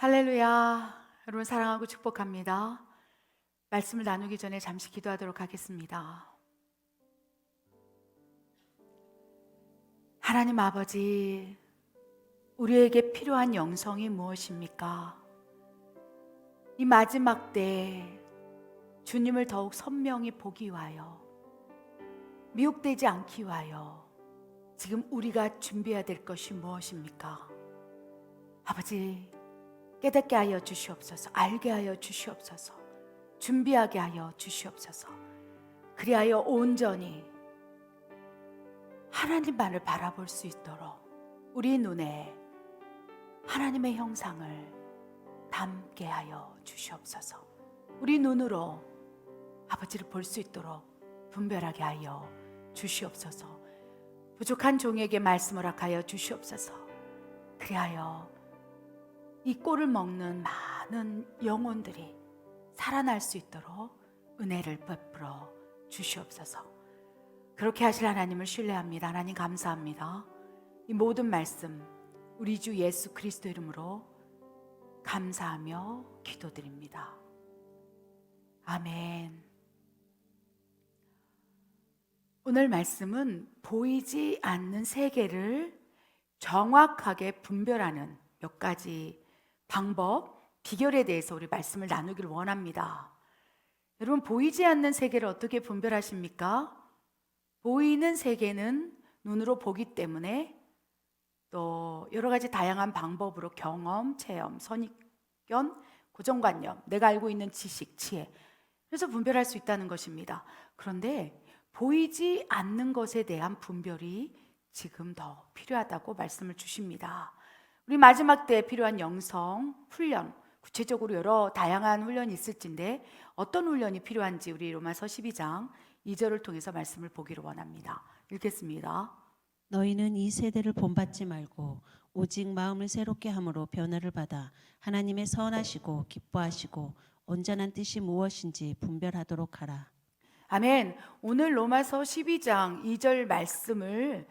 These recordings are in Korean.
할렐루야. 여러분 사랑하고 축복합니다. 말씀을 나누기 전에 잠시 기도하도록 하겠습니다. 하나님 아버지, 우리에게 필요한 영성이 무엇입니까? 이 마지막 때 주님을 더욱 선명히 보기 위하여, 미혹되지 않기 위하여 지금 우리가 준비해야 될 것이 무엇입니까? 아버지, 깨닫게 하여 주시옵소서. 알게 하여 주시옵소서. 준비하게 하여 주시옵소서. 그리하여 온전히 하나님만을 바라볼 수 있도록 우리 눈에 하나님의 형상을 담게 하여 주시옵소서. 우리 눈으로 아버지를 볼 수 있도록 분별하게 하여 주시옵소서. 부족한 종에게 말씀을 허락하여 주시옵소서. 그리하여 이 꼴을 먹는 많은 영혼들이 살아날 수 있도록 은혜를 베풀어 주시옵소서. 그렇게 하실 하나님을 신뢰합니다. 하나님 감사합니다. 이 모든 말씀 우리 주 예수 그리스도 이름으로 감사하며 기도드립니다. 아멘. 오늘 말씀은 보이지 않는 세계를 정확하게 분별하는 몇 가지 방법, 비결에 대해서 우리 말씀을 나누기를 원합니다. 여러분, 보이지 않는 세계를 어떻게 분별하십니까? 보이는 세계는 눈으로 보기 때문에 또 여러 가지 다양한 방법으로 경험, 체험, 선입견, 고정관념, 내가 알고 있는 지식, 지혜, 그래서 분별할 수 있다는 것입니다. 그런데 보이지 않는 것에 대한 분별이 지금 더 필요하다고 말씀을 주십니다. 우리 마지막 때에 필요한 영성, 훈련, 구체적으로 여러 다양한 훈련이 있을진데 어떤 훈련이 필요한지 우리 로마서 12장 2절을 통해서 말씀을 보기를 원합니다. 읽겠습니다. 너희는 이 세대를 본받지 말고 오직 마음을 새롭게 함으로 변화를 받아 하나님의 선하시고 기뻐하시고 온전한 뜻이 무엇인지 분별하도록 하라. 아멘. 오늘 로마서 12장 2절 말씀을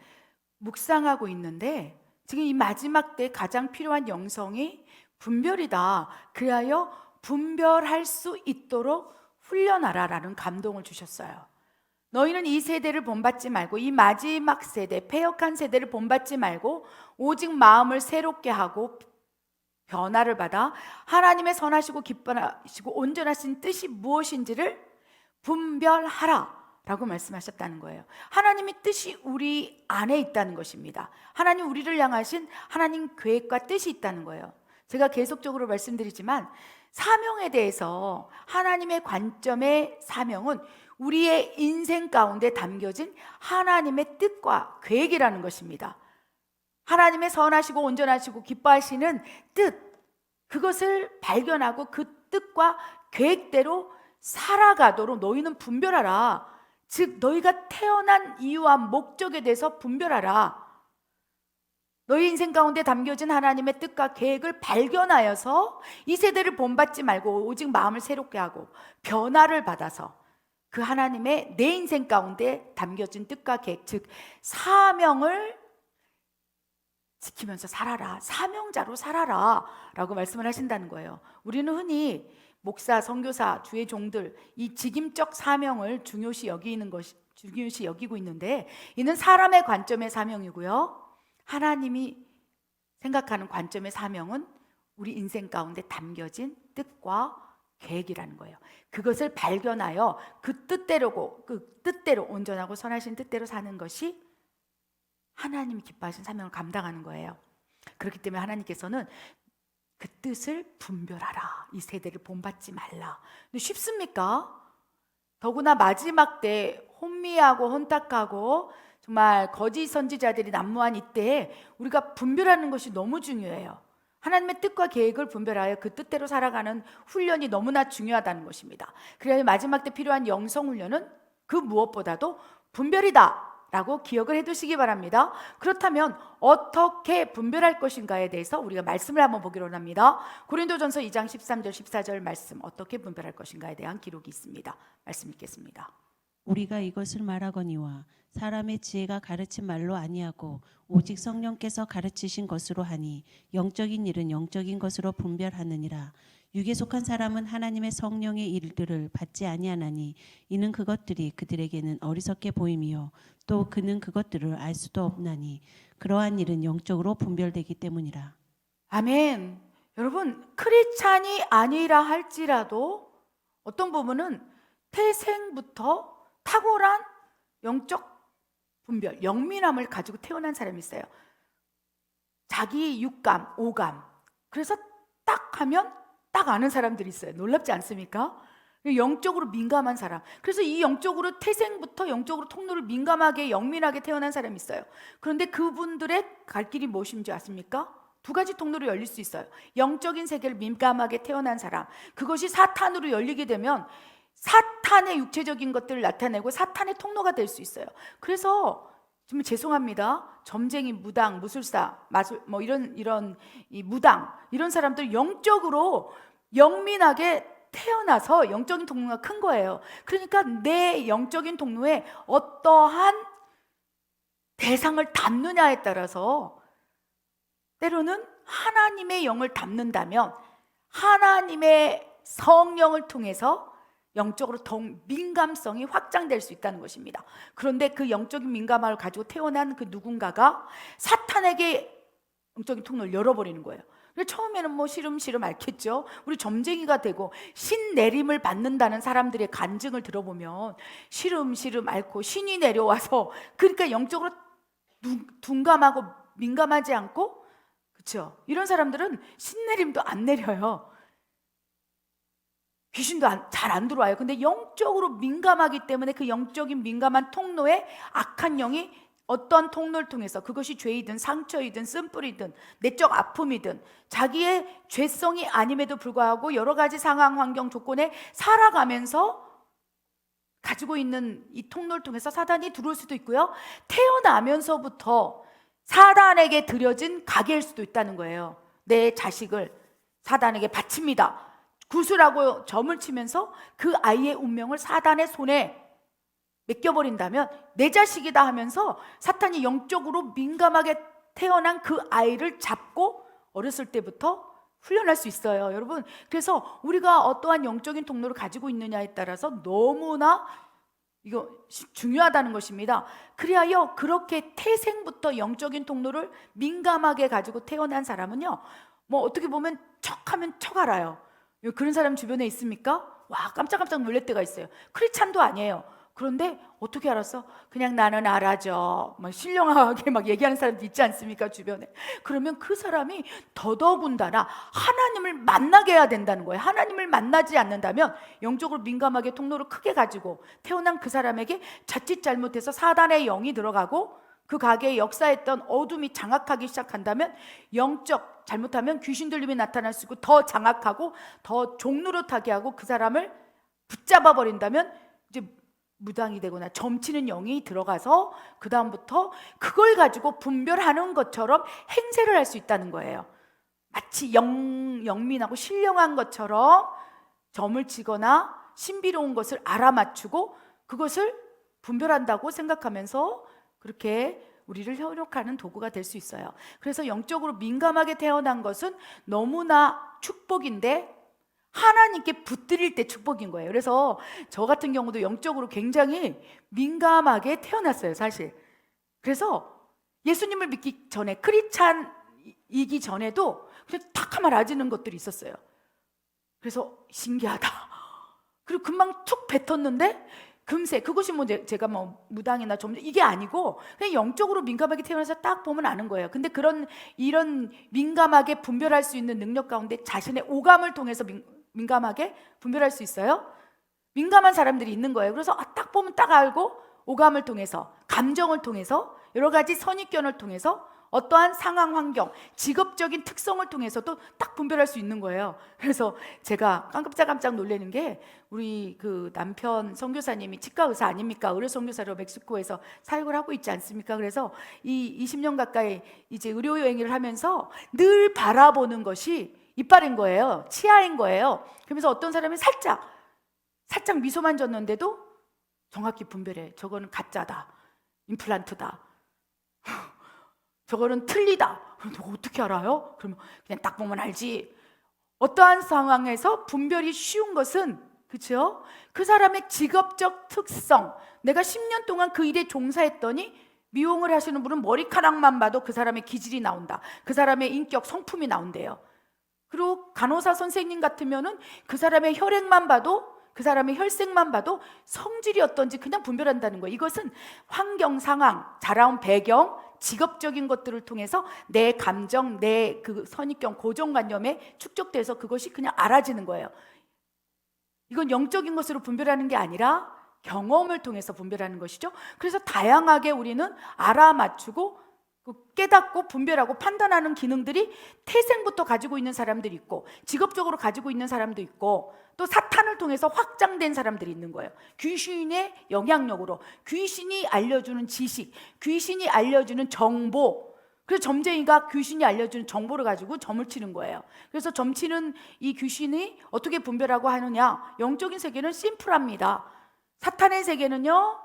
묵상하고 있는데 지금 이 마지막 때 가장 필요한 영성이 분별이다. 그리하여 분별할 수 있도록 훈련하라 라는 감동을 주셨어요. 너희는 이 세대를 본받지 말고, 이 마지막 세대, 패역한 세대를 본받지 말고 오직 마음을 새롭게 하고 변화를 받아 하나님의 선하시고 기뻐하시고 온전하신 뜻이 무엇인지를 분별하라 라고 말씀하셨다는 거예요. 하나님의 뜻이 우리 안에 있다는 것입니다. 하나님 우리를 향하신 하나님 계획과 뜻이 있다는 거예요. 제가 계속적으로 말씀드리지만 사명에 대해서 하나님의 관점의 사명은 우리의 인생 가운데 담겨진 하나님의 뜻과 계획이라는 것입니다. 하나님의 선하시고 온전하시고 기뻐하시는 뜻, 그것을 발견하고 그 뜻과 계획대로 살아가도록 너희는 분별하라. 즉 너희가 태어난 이유와 목적에 대해서 분별하라. 너희 인생 가운데 담겨진 하나님의 뜻과 계획을 발견하여서 이 세대를 본받지 말고 오직 마음을 새롭게 하고 변화를 받아서 그 하나님의 내 인생 가운데 담겨진 뜻과 계획, 즉 사명을 지키면서 살아라. 사명자로 살아라 라고 말씀을 하신다는 거예요. 우리는 흔히 목사, 선교사, 주의 종들 이 직임적 사명을 중요시 여기고 있는데 이는 사람의 관점의 사명이고요. 하나님이 생각하는 관점의 사명은 우리 인생 가운데 담겨진 뜻과 계획이라는 거예요. 그것을 발견하여 그 뜻대로 온전하고 선하신 뜻대로 사는 것이 하나님이 기뻐하신 사명을 감당하는 거예요. 그렇기 때문에 하나님께서는 그 뜻을 분별하라. 이 세대를 본받지 말라. 근데 쉽습니까? 더구나 마지막 때 혼미하고 혼탁하고 정말 거짓 선지자들이 난무한 이때에 우리가 분별하는 것이 너무 중요해요. 하나님의 뜻과 계획을 분별하여 그 뜻대로 살아가는 훈련이 너무나 중요하다는 것입니다. 그래야 마지막 때 필요한 영성 훈련은 그 무엇보다도 분별이다 라고 기억을 해두시기 바랍니다. 그렇다면 어떻게 분별할 것인가에 대해서 우리가 말씀을 한번 보기로 합니다. 고린도전서 2장 13절 14절 말씀, 어떻게 분별할 것인가에 대한 기록이 있습니다. 말씀 읽겠습니다. 우리가 이것을 말하거니와 사람의 지혜가 가르친 말로 아니하고 오직 성령께서 가르치신 것으로 하니 영적인 일은 영적인 것으로 분별하느니라. 육에 속한 사람은 하나님의 성령의 일들을 받지 아니하나니 이는 그것들이 그들에게는 어리석게 보임이요 또 그는 그것들을 알 수도 없나니 그러한 일은 영적으로 분별되기 때문이라. 아멘. 여러분, 크리스찬이 아니라 할지라도 어떤 부분은 태생부터 탁월한 영적 분별, 영민함을 가지고 태어난 사람이 있어요. 자기 육감, 오감. 그래서 딱 하면 딱 아는 사람들이 있어요. 놀랍지 않습니까? 영적으로 민감한 사람. 그래서 이 영적으로 태생부터 영적으로 통로를 민감하게 영민하게 태어난 사람이 있어요. 그런데 그분들의 갈 길이 무엇인지 아십니까? 두 가지 통로로 열릴 수 있어요. 영적인 세계를 민감하게 태어난 사람. 그것이 사탄으로 열리게 되면 사탄의 육체적인 것들을 나타내고 사탄의 통로가 될 수 있어요. 그래서 좀 죄송합니다. 점쟁이, 무당, 무술사, 마술, 뭐 이런 이 무당 이런 사람들 영적으로 영민하게 태어나서 영적인 통로가 큰 거예요. 그러니까 내 영적인 통로에 어떠한 대상을 담느냐에 따라서 때로는 하나님의 영을 담는다면 하나님의 성령을 통해서 영적으로 더욱 민감성이 확장될 수 있다는 것입니다. 그런데 그 영적인 민감함을 가지고 태어난 그 누군가가 사탄에게 영적인 통로를 열어버리는 거예요. 처음에는 뭐 시름시름 앓겠죠. 우리 점쟁이가 되고 신내림을 받는다는 사람들의 간증을 들어보면 시름시름 앓고 신이 내려와서, 그러니까 영적으로 둔감하고 민감하지 않고, 그렇죠? 이런 사람들은 신내림도 안 내려요. 귀신도 잘 안 들어와요. 근데 영적으로 민감하기 때문에 그 영적인 민감한 통로에 악한 영이 어떤 통로를 통해서, 그것이 죄이든 상처이든 쓴뿌리든 내적 아픔이든 자기의 죄성이 아님에도 불구하고 여러 가지 상황, 환경, 조건에 살아가면서 가지고 있는 이 통로를 통해서 사단이 들어올 수도 있고요. 태어나면서부터 사단에게 드려진 가게일 수도 있다는 거예요. 내 자식을 사단에게 바칩니다. 구수라고 점을 치면서 그 아이의 운명을 사단의 손에 맡겨버린다면 내 자식이다 하면서 사탄이 영적으로 민감하게 태어난 그 아이를 잡고 어렸을 때부터 훈련할 수 있어요, 여러분. 그래서 우리가 어떠한 영적인 통로를 가지고 있느냐에 따라서 너무나 이거 중요하다는 것입니다. 그리하여 그렇게 태생부터 영적인 통로를 민감하게 가지고 태어난 사람은요, 뭐 어떻게 보면 척하면 척 알아요. 그런 사람 주변에 있습니까? 와, 깜짝깜짝 놀랄 때가 있어요. 크리스찬도 아니에요. 그런데 어떻게 알았어? 그냥 나는 알아죠. 막 신령하게 막 얘기하는 사람도 있지 않습니까, 주변에? 그러면 그 사람이 더더군다나 하나님을 만나게 해야 된다는 거예요. 하나님을 만나지 않는다면 영적으로 민감하게 통로를 크게 가지고 태어난 그 사람에게 자칫 잘못해서 사단의 영이 들어가고 그 가게에 역사했던 어둠이 장악하기 시작한다면, 영적 잘못하면 귀신 들림이 나타날 수 있고 더 장악하고 더 종노릇하게 하고 그 사람을 붙잡아 버린다면 이제 무당이 되거나 점치는 영이 들어가서 그 다음부터 그걸 가지고 분별하는 것처럼 행세를 할 수 있다는 거예요. 마치 영민하고 신령한 것처럼 점을 치거나 신비로운 것을 알아맞추고 그것을 분별한다고 생각하면서 그렇게 우리를 현혹하는 도구가 될 수 있어요. 그래서 영적으로 민감하게 태어난 것은 너무나 축복인데 하나님께 붙들릴 때 축복인 거예요. 그래서 저 같은 경우도 영적으로 굉장히 민감하게 태어났어요, 사실. 그래서 예수님을 믿기 전에, 크리스찬이기 전에도 그냥 탁 하면 알아지는 것들이 있었어요. 그래서 신기하다. 그리고 금방 툭 뱉었는데 금세, 그것이 뭐 제가 뭐 무당이나 점점 이게 아니고 그냥 영적으로 민감하게 태어나서 딱 보면 아는 거예요. 근데 이런 민감하게 분별할 수 있는 능력 가운데 자신의 오감을 통해서 민감하게 분별할 수 있어요. 민감한 사람들이 있는 거예요. 그래서 딱 보면 딱 알고 오감을 통해서, 감정을 통해서, 여러 가지 선입견을 통해서 어떠한 상황, 환경, 직업적인 특성을 통해서도 딱 분별할 수 있는 거예요. 그래서 제가 깜짝깜짝 놀라는 게, 우리 그 남편 선교사님이 치과 의사 아닙니까? 의료 선교사로 멕시코에서 사역을 하고 있지 않습니까? 그래서 이 20년 가까이 이제 의료 여행을 하면서 늘 바라보는 것이 이빨인 거예요. 치아인 거예요. 그러면서 어떤 사람이 살짝 미소만 졌는데도 정확히 분별해. 저거는 가짜다, 임플란트다, 저거는 틀리다. 그럼 너 어떻게 알아요? 그러면 그냥 딱 보면 알지. 어떠한 상황에서 분별이 쉬운 것은, 그렇죠? 그 사람의 직업적 특성. 내가 10년 동안 그 일에 종사했더니 미용을 하시는 분은 머리카락만 봐도 그 사람의 기질이 나온다, 그 사람의 인격, 성품이 나온대요. 그리고 간호사 선생님 같으면은 그 사람의 혈액만 봐도, 그 사람의 혈색만 봐도 성질이 어떤지 그냥 분별한다는 거예요. 이것은 환경, 상황, 자라온 배경, 직업적인 것들을 통해서 내 감정, 내 그 선입견, 고정관념에 축적돼서 그것이 그냥 알아지는 거예요. 이건 영적인 것으로 분별하는 게 아니라 경험을 통해서 분별하는 것이죠. 그래서 다양하게 우리는 알아맞추고 깨닫고 분별하고 판단하는 기능들이 태생부터 가지고 있는 사람들이 있고, 직업적으로 가지고 있는 사람도 있고, 또 사탄을 통해서 확장된 사람들이 있는 거예요. 귀신의 영향력으로, 귀신이 알려주는 지식, 귀신이 알려주는 정보. 그래서 점쟁이가 귀신이 알려주는 정보를 가지고 점을 치는 거예요. 그래서 점 치는 이 귀신이 어떻게 분별하고 하느냐, 영적인 세계는 심플합니다. 사탄의 세계는요,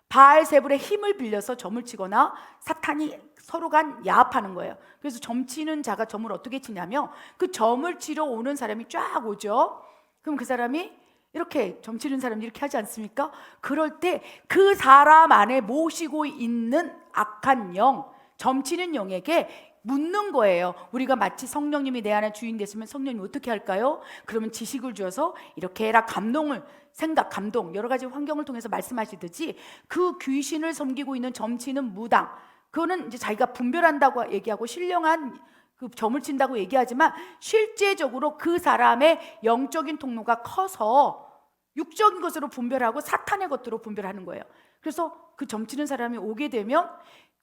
바알세불의 힘을 빌려서 점을 치거나 사탄이 서로 간 야합하는 거예요. 그래서 점 치는 자가 점을 어떻게 치냐면, 그 점을 치러 오는 사람이 쫙 오죠. 그럼 그 사람이 이렇게, 점 치는 사람이 이렇게 하지 않습니까? 그럴 때 그 사람 안에 모시고 있는 악한 영, 점 치는 영에게 묻는 거예요. 우리가 마치 성령님이 내 안에 주인 됐으면 성령님 어떻게 할까요? 그러면 지식을 주어서 이렇게 해라, 감동을, 생각, 감동, 여러 가지 환경을 통해서 말씀하시듯이 그 귀신을 섬기고 있는 점치는 무당, 그거는 이제 자기가 분별한다고 얘기하고 신령한 그 점을 친다고 얘기하지만, 실제적으로 그 사람의 영적인 통로가 커서 육적인 것으로 분별하고 사탄의 것으로 분별하는 거예요. 그래서 그 점치는 사람이 오게 되면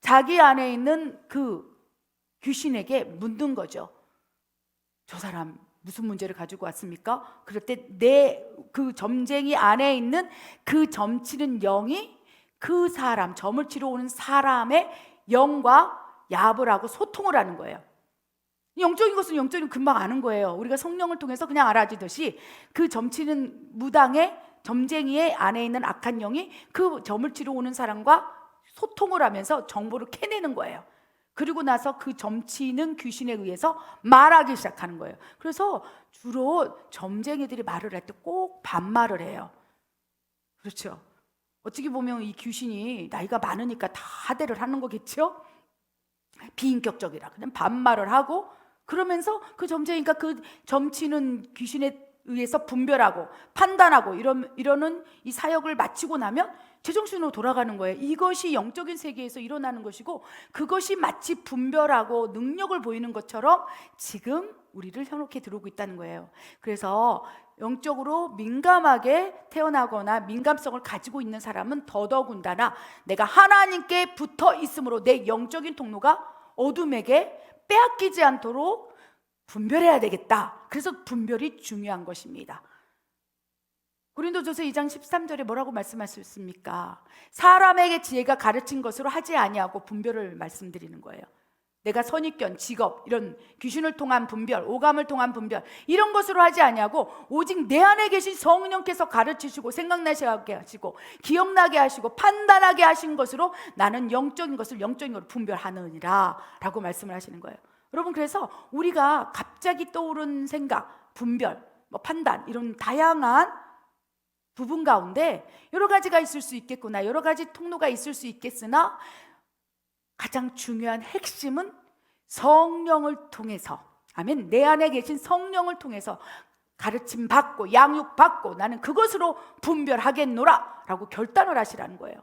자기 안에 있는 그 귀신에게 묻는 거죠. 저 사람 무슨 문제를 가지고 왔습니까? 그럴 때 내 그 점쟁이 안에 있는 그 점치는 영이 그 사람, 점을 치러 오는 사람의 영과 야합을 하고 소통을 하는 거예요. 영적인 것은 영적인 금방 아는 거예요. 우리가 성령을 통해서 그냥 알아지듯이 그 점치는 무당의, 점쟁이의 안에 있는 악한 영이 그 점을 치러 오는 사람과 소통을 하면서 정보를 캐내는 거예요. 그리고 나서 그 점치는 귀신에 의해서 말하기 시작하는 거예요. 그래서 주로 점쟁이들이 말을 할 때 꼭 반말을 해요. 그렇죠? 어떻게 보면 이 귀신이 나이가 많으니까 다 하대를 하는 거겠죠? 비인격적이라 그냥 반말을 하고, 그러면서 그 점쟁이가 그 점치는 귀신에 의해서 분별하고 판단하고 이러는 이 사역을 마치고 나면 제정신으로 돌아가는 거예요. 이것이 영적인 세계에서 일어나는 것이고, 그것이 마치 분별하고 능력을 보이는 것처럼 지금 우리를 현혹해 들어오고 있다는 거예요. 그래서 영적으로 민감하게 태어나거나 민감성을 가지고 있는 사람은 더더군다나 내가 하나님께 붙어 있으므로 내 영적인 통로가 어둠에게 빼앗기지 않도록 분별해야 되겠다. 그래서 분별이 중요한 것입니다. 고린도전서 2장 13절에 뭐라고 말씀하셨습니까? 사람에게 지혜가 가르친 것으로 하지 아니하고 분별을 말씀드리는 거예요. 내가 선입견, 직업, 이런 귀신을 통한 분별, 오감을 통한 분별, 이런 것으로 하지 아니하고 오직 내 안에 계신 성령께서 가르치시고 생각나게 하시고 기억나게 하시고 판단하게 하신 것으로 나는 영적인 것을 영적인 것으로 분별하느니라 라고 말씀을 하시는 거예요. 여러분, 그래서 우리가 갑자기 떠오른 생각, 분별, 판단, 이런 다양한 부분 가운데 여러 가지가 있을 수 있겠구나, 여러 가지 통로가 있을 수 있겠으나 가장 중요한 핵심은 성령을 통해서, 아멘, 내 안에 계신 성령을 통해서 가르침 받고 양육 받고 나는 그것으로 분별하겠노라 라고 결단을 하시라는 거예요.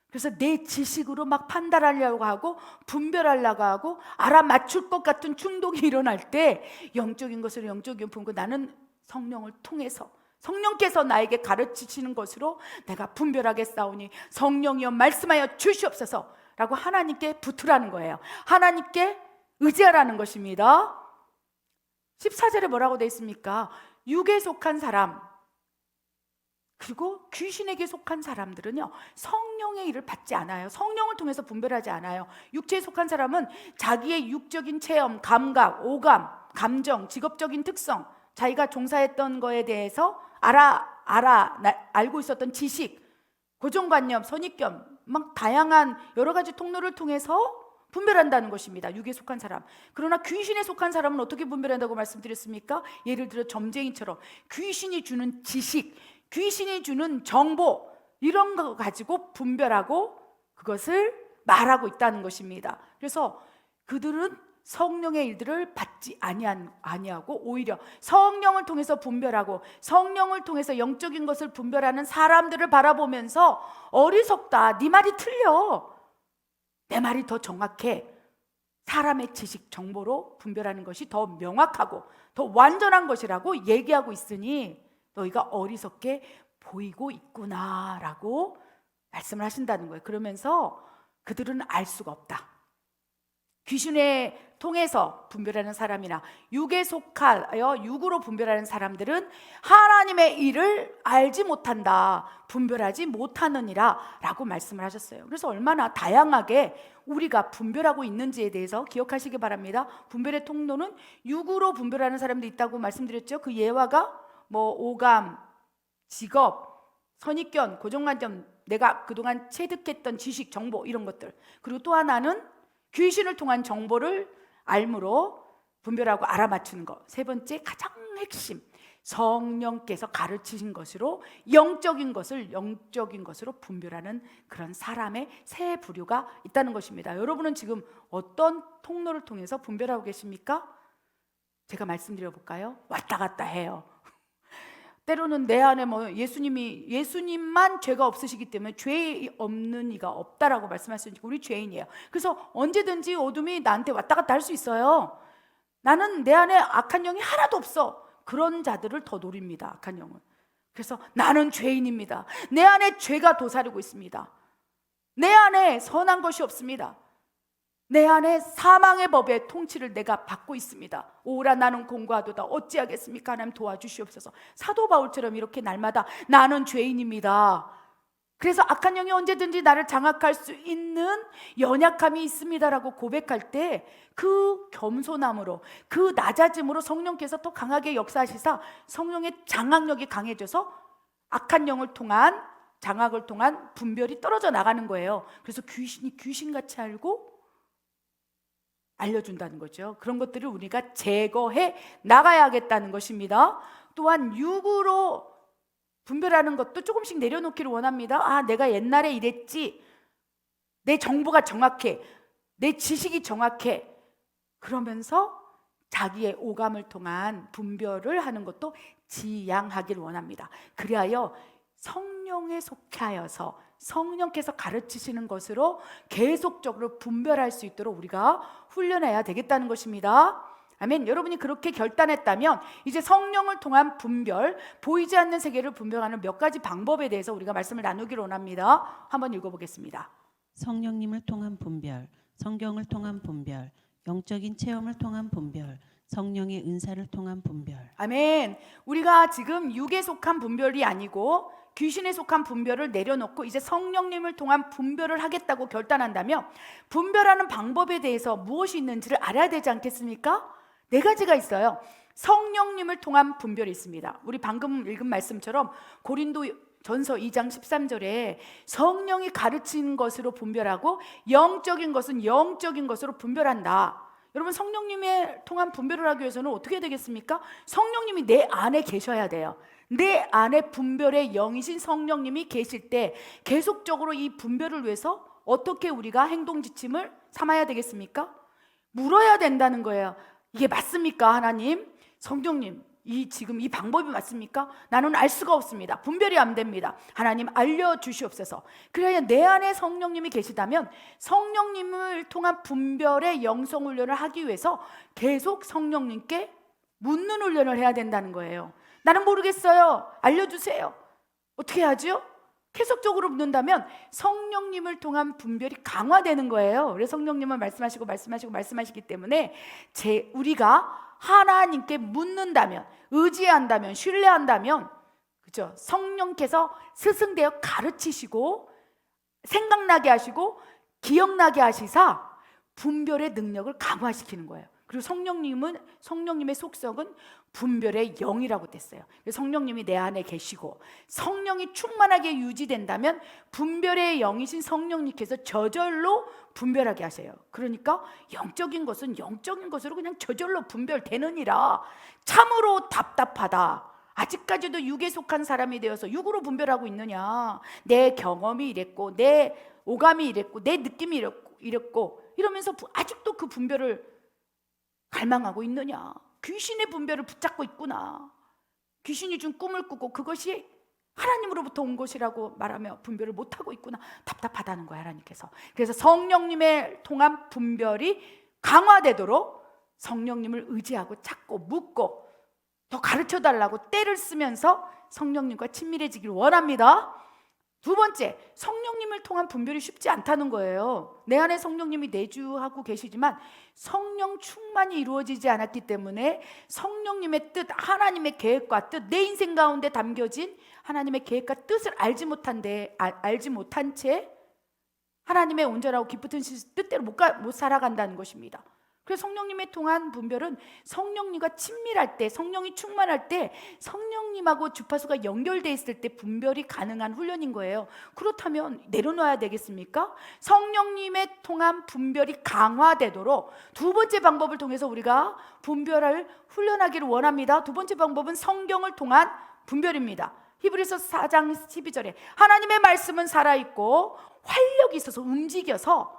그래서 내 지식으로 막 판단하려고 하고 분별하려고 하고 알아맞출 것 같은 충동이 일어날 때 영적인 것으로 영적인 분고, 나는 성령을 통해서 성령께서 나에게 가르치시는 것으로 내가 분별하겠사오니 성령이여 말씀하여 주시옵소서 라고 하나님께 붙으라는 거예요. 하나님께 의지하라는 것입니다. 14절에 뭐라고 되어 있습니까? 육에 속한 사람, 그리고 귀신에게 속한 사람들은요, 성령의 일을 받지 않아요. 성령을 통해서 분별하지 않아요. 육체에 속한 사람은 자기의 육적인 체험, 감각, 오감, 감정, 직업적인 특성, 자기가 종사했던 거에 대해서 알고 있었던 지식, 고정관념, 선입견, 막 다양한 여러 가지 통로를 통해서 분별한다는 것입니다. 육에 속한 사람. 그러나 귀신에 속한 사람은 어떻게 분별한다고 말씀드렸습니까? 예를 들어 점쟁이처럼 귀신이 주는 지식, 귀신이 주는 정보, 이런 거 가지고 분별하고 그것을 말하고 있다는 것입니다. 그래서 그들은 성령의 일들을 받지 아니하고 오히려 성령을 통해서 분별하고 성령을 통해서 영적인 것을 분별하는 사람들을 바라보면서 어리석다, 네 말이 틀려, 내 말이 더 정확해, 사람의 지식, 정보로 분별하는 것이 더 명확하고 더 완전한 것이라고 얘기하고 있으니 너희가 어리석게 보이고 있구나라고 말씀을 하신다는 거예요. 그러면서 그들은 알 수가 없다. 귀신에 통해서 분별하는 사람이나 육에 속하여 육으로 분별하는 사람들은 하나님의 일을 알지 못한다, 분별하지 못하느니라 라고 말씀을 하셨어요. 그래서 얼마나 다양하게 우리가 분별하고 있는지에 대해서 기억하시기 바랍니다. 분별의 통로는 육으로 분별하는 사람도 있다고 말씀드렸죠. 그 예화가 뭐 오감, 직업, 선입견, 고정관념, 내가 그동안 체득했던 지식, 정보, 이런 것들. 그리고 또 하나는 귀신을 통한 정보를 알므로 분별하고 알아맞추는 것. 세 번째, 가장 핵심, 성령께서 가르치신 것으로 영적인 것으로 분별하는 그런 사람의 세 부류가 있다는 것입니다. 여러분은 지금 어떤 통로를 통해서 분별하고 계십니까? 제가 말씀드려 볼까요? 왔다 갔다 해요. 때로는 내 안에 뭐 예수님만 죄가 없으시기 때문에 죄 없는 이가 없다라고 말씀하시니까 우리 죄인이에요. 그래서 언제든지 어둠이 나한테 왔다 갔다 할 수 있어요. 나는 내 안에 악한 영이 하나도 없어. 그런 자들을 더 노립니다, 악한 영은. 그래서 나는 죄인입니다. 내 안에 죄가 도사리고 있습니다. 내 안에 선한 것이 없습니다. 내 안에 사망의 법의 통치를 내가 받고 있습니다. 오라 나는 공고하도다 어찌하겠습니까? 하나님 도와주시옵소서. 사도 바울처럼 이렇게 날마다 나는 죄인입니다. 그래서 악한 영이 언제든지 나를 장악할 수 있는 연약함이 있습니다라고 고백할 때 그 겸손함으로, 그 낮아짐으로 성령께서 더 강하게 역사하시사 성령의 장악력이 강해져서 악한 영을 통한, 장악을 통한 분별이 떨어져 나가는 거예요. 그래서 귀신이 귀신같이 알려준다는 거죠. 그런 것들을 우리가 제거해 나가야겠다는 것입니다. 또한 육으로 분별하는 것도 조금씩 내려놓기를 원합니다. 아, 내가 옛날에 이랬지, 내 정보가 정확해, 내 지식이 정확해, 그러면서 자기의 오감을 통한 분별을 하는 것도 지양하기를 원합니다. 그리하여 성령에 속하여서 성령께서 가르치시는 것으로 계속적으로 분별할 수 있도록 우리가 훈련해야 되겠다는 것입니다. 아멘. 여러분이 그렇게 결단했다면 이제 성령을 통한 분별, 보이지 않는 세계를 분별하는 몇 가지 방법에 대해서 우리가 말씀을 나누기를 원합니다. 한번 읽어보겠습니다. 성령님을 통한 분별, 성경을 통한 분별, 영적인 체험을 통한 분별, 성령의 은사를 통한 분별. 아멘. 우리가 지금 육에 속한 분별이 아니고 귀신에 속한 분별을 내려놓고 이제 성령님을 통한 분별을 하겠다고 결단한다면 분별하는 방법에 대해서 무엇이 있는지를 알아야 되지 않겠습니까? 네 가지가 있어요. 성령님을 통한 분별이 있습니다. 우리 방금 읽은 말씀처럼 고린도전서 2장 13절에 성령이 가르치는 것으로 분별하고 영적인 것은 영적인 것으로 분별한다. 여러분, 성령님의 통한 분별을 하기 위해서는 어떻게 해야 되겠습니까? 성령님이 내 안에 계셔야 돼요. 내 안에 분별의 영이신 성령님이 계실 때 계속적으로 이 분별을 위해서 어떻게 우리가 행동 지침을 삼아야 되겠습니까? 물어야 된다는 거예요. 이게 맞습니까, 하나님? 성령님, 지금 이 방법이 맞습니까? 나는 알 수가 없습니다. 분별이 안 됩니다. 하나님 알려주시옵소서. 그래야 내 안에 성령님이 계시다면 성령님을 통한 분별의 영성 훈련을 하기 위해서 계속 성령님께 묻는 훈련을 해야 된다는 거예요. 나는 모르겠어요. 알려주세요. 어떻게 하죠? 계속적으로 묻는다면 성령님을 통한 분별이 강화되는 거예요. 그래서 성령님은 말씀하시기 때문에 우리가 하나님께 묻는다면, 의지한다면, 신뢰한다면, 그죠? 성령께서 스승되어 가르치시고 생각나게 하시고 기억나게 하시사 분별의 능력을 강화시키는 거예요. 그리고 성령님의 속성은 분별의 영이라고 됐어요. 성령님이 내 안에 계시고 성령이 충만하게 유지된다면 분별의 영이신 성령님께서 저절로 분별하게 하세요. 그러니까 영적인 것은 영적인 것으로 그냥 저절로 분별되느니라. 참으로 답답하다. 아직까지도 육에 속한 사람이 되어서 육으로 분별하고 있느냐. 내 경험이 이랬고 내 오감이 이랬고 내 느낌이 이랬고 이러면서 아직도 그 분별을 갈망하고 있느냐. 귀신의 분별을 붙잡고 있구나. 귀신이 준 꿈을 꾸고 그것이 하나님으로부터 온 것이라고 말하며 분별을 못하고 있구나. 답답하다는 거야, 하나님께서. 그래서 성령님의 통한 분별이 강화되도록 성령님을 의지하고 찾고 묻고 더 가르쳐달라고 때를 쓰면서 성령님과 친밀해지길 원합니다. 두 번째, 성령님을 통한 분별이 쉽지 않다는 거예요. 내 안에 성령님이 내주하고 계시지만 성령 충만이 이루어지지 않았기 때문에 성령님의 뜻, 하나님의 계획과 뜻, 내 인생 가운데 담겨진 하나님의 계획과 뜻을 알지 못한 채 하나님의 온전하고 기쁘신 뜻대로 못 살아간다는 것입니다. 그래서 성령님의 통한 분별은 성령님과 친밀할 때, 성령이 충만할 때, 성령님하고 주파수가 연결되어 있을 때 분별이 가능한 훈련인 거예요. 그렇다면 내려놔야 되겠습니까? 성령님의 통한 분별이 강화되도록 두 번째 방법을 통해서 우리가 분별을 훈련하기를 원합니다. 두 번째 방법은 성경을 통한 분별입니다. 히브리서 4장 12절에 하나님의 말씀은 살아있고 활력이 있어서 움직여서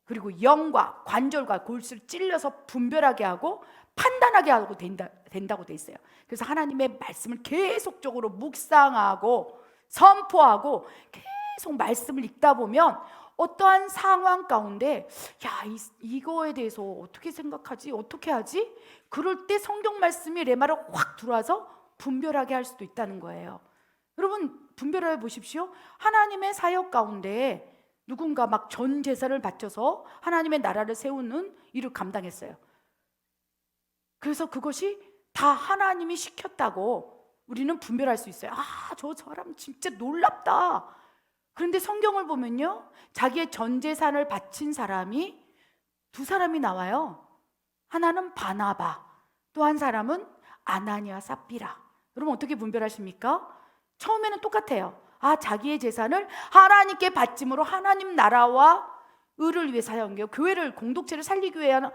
그리고 영과 관절과 골수를 찔러서 분별하게 하고 판단하게 하고 된다고 돼 있어요. 그래서 하나님의 말씀을 계속적으로 묵상하고 선포하고 계속 말씀을 읽다 보면 어떠한 상황 가운데 이거에 대해서 어떻게 생각하지? 어떻게 하지? 그럴 때 성경 말씀이 내 말을 확 들어와서 분별하게 할 수도 있다는 거예요. 여러분 분별해 보십시오. 하나님의 사역 가운데 누군가 막 전 재산을 바쳐서 하나님의 나라를 세우는 일을 감당했어요. 그래서 그것이 다 하나님이 시켰다고 우리는 분별할 수 있어요. 저 사람 진짜 놀랍다. 그런데 성경을 보면요, 자기의 전 재산을 바친 사람이 두 사람이 나와요. 하나는 바나바, 또 한 사람은 아나니아 삽비라. 여러분 어떻게 분별하십니까? 처음에는 똑같아요. 자기의 재산을 하나님께 바침으로 하나님 나라와 의를 위해 사용한 게 교회를, 공동체를 살리기 위한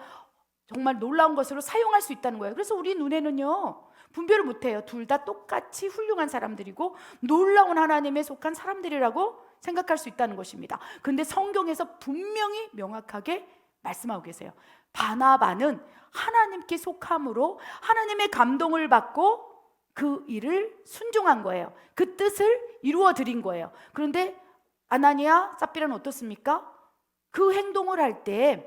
정말 놀라운 것으로 사용할 수 있다는 거예요. 그래서 우리 눈에는요 분별을 못해요. 둘 다 똑같이 훌륭한 사람들이고 놀라운 하나님에 속한 사람들이라고 생각할 수 있다는 것입니다. 그런데 성경에서 분명히 명확하게 말씀하고 계세요. 바나바는 하나님께 속함으로 하나님의 감동을 받고 그 일을 순종한 거예요. 그 뜻을 이루어 드린 거예요. 그런데 아나니아 삽비라는 어떻습니까? 그 행동을 할 때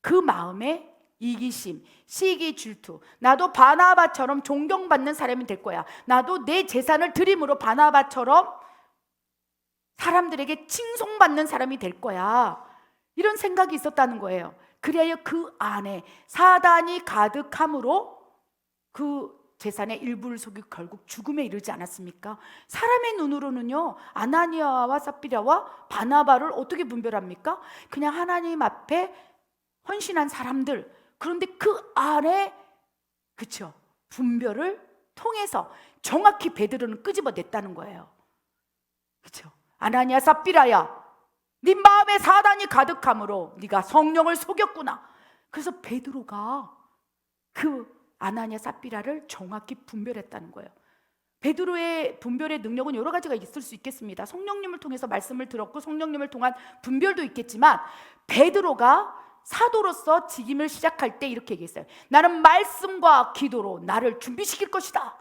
그 마음에 이기심, 시기, 질투, 나도 바나바처럼 존경받는 사람이 될 거야. 나도 내 재산을 드림으로 바나바처럼 사람들에게 칭송받는 사람이 될 거야. 이런 생각이 있었다는 거예요. 그래야 그 안에 사단이 가득함으로 그 재산의 일부를 속이고 결국 죽음에 이르지 않았습니까? 사람의 눈으로는요 아나니아와 삽비라와 바나바를 어떻게 분별합니까? 그냥 하나님 앞에 헌신한 사람들. 그런데 그 안에 분별을 통해서 정확히 베드로는 끄집어냈다는 거예요. 그렇죠? 아나니아 삽비라야, 네 마음에 사단이 가득함으로 네가 성령을 속였구나. 그래서 베드로가 그 아나니아 삽비라를 정확히 분별했다는 거예요. 베드로의 분별의 능력은 여러 가지가 있을 수 있겠습니다. 성령님을 통해서 말씀을 들었고 성령님을 통한 분별도 있겠지만 베드로가 사도로서 직임을 시작할 때 이렇게 얘기했어요. 나는 말씀과 기도로 나를 준비시킬 것이다.